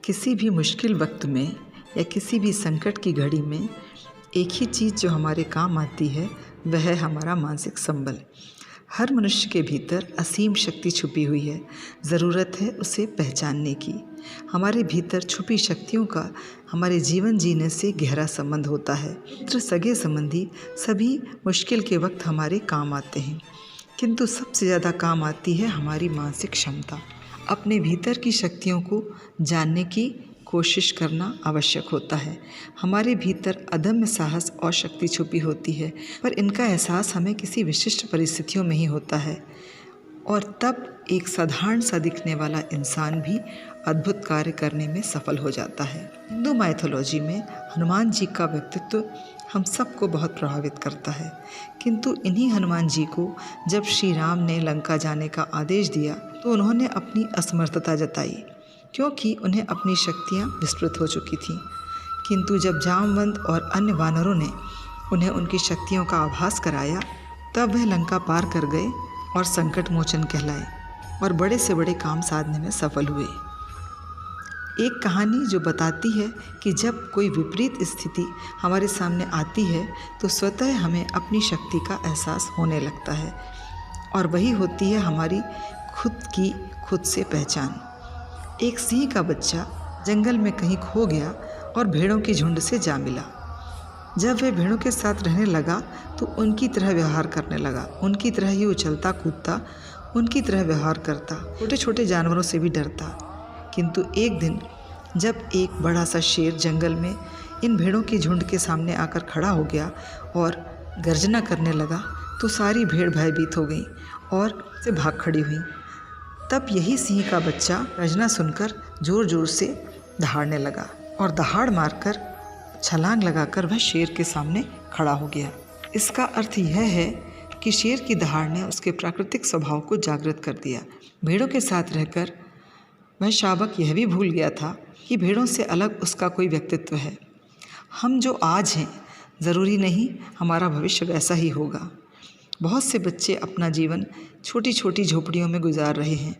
किसी भी मुश्किल वक्त में या किसी भी संकट की घड़ी में एक ही चीज़ जो हमारे काम आती है वह है हमारा मानसिक संबल। हर मनुष्य के भीतर असीम शक्ति छुपी हुई है, ज़रूरत है उसे पहचानने की। हमारे भीतर छुपी शक्तियों का हमारे जीवन जीने से गहरा संबंध होता है। मित्र, सगे संबंधी सभी मुश्किल के वक्त हमारे काम आते हैं, किंतु सबसे ज़्यादा काम आती है हमारी मानसिक क्षमता। अपने भीतर की शक्तियों को जानने की कोशिश करना आवश्यक होता है। हमारे भीतर अदम्य साहस और शक्ति छुपी होती है, पर इनका एहसास हमें किसी विशिष्ट परिस्थितियों में ही होता है, और तब एक साधारण सा दिखने वाला इंसान भी अद्भुत कार्य करने में सफल हो जाता है। हिंदू माइथोलॉजी में हनुमान जी का व्यक्तित्व हम सबको बहुत प्रभावित करता है, किंतु इन्हीं हनुमान जी को जब श्री राम ने लंका जाने का आदेश दिया तो उन्होंने अपनी असमर्थता जताई, क्योंकि उन्हें अपनी शक्तियाँ विस्मृत हो चुकी थीं। किंतु जब जामवंत और अन्य वानरों ने उन्हें उनकी शक्तियों का आभास कराया, तब वह लंका पार कर गए और संकट मोचन कहलाए और बड़े से बड़े काम साधने में सफल हुए। एक कहानी जो बताती है कि जब कोई विपरीत स्थिति हमारे सामने आती है तो स्वतः हमें अपनी शक्ति का एहसास होने लगता है, और वही होती है हमारी खुद से पहचान। एक सिंह का बच्चा जंगल में कहीं खो गया और भेड़ों की झुंड से जा मिला। जब वह भेड़ों के साथ रहने लगा तो उनकी तरह व्यवहार करने लगा, उनकी तरह ही उछलता कूदता, उनकी तरह व्यवहार करता, छोटे छोटे जानवरों से भी डरता। किंतु एक दिन जब एक बड़ा सा शेर जंगल में इन भेड़ों की झुंड के सामने आकर खड़ा हो गया और गर्जना करने लगा, तो सारी भेड़ भयभीत हो गई और से भाग खड़ी हुई। तब यही सिंह का बच्चा गर्जना सुनकर जोर जोर से दहाड़ने लगा और दहाड़ मारकर छलांग लगाकर वह शेर के सामने खड़ा हो गया। इसका अर्थ यह है कि शेर की दहाड़ ने उसके प्राकृतिक स्वभाव को जागृत कर दिया। भेड़ों के साथ रहकर वह शावक यह भी भूल गया था कि भेड़ों से अलग उसका कोई व्यक्तित्व है। हम जो आज हैं, ज़रूरी नहीं हमारा भविष्य वैसा ही होगा। बहुत से बच्चे अपना जीवन छोटी छोटी झोपड़ियों में गुजार रहे हैं।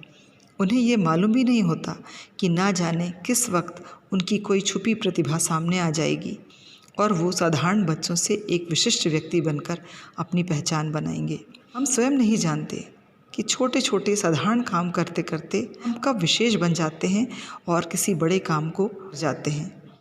उन्हें ये मालूम भी नहीं होता कि ना जाने किस वक्त उनकी कोई छुपी प्रतिभा सामने आ जाएगी और वो साधारण बच्चों से एक विशिष्ट व्यक्ति बनकर अपनी पहचान बनाएंगे। हम स्वयं नहीं जानते कि छोटे छोटे साधारण काम करते करते हम कब विशेष बन जाते हैं और किसी बड़े काम को जाते हैं।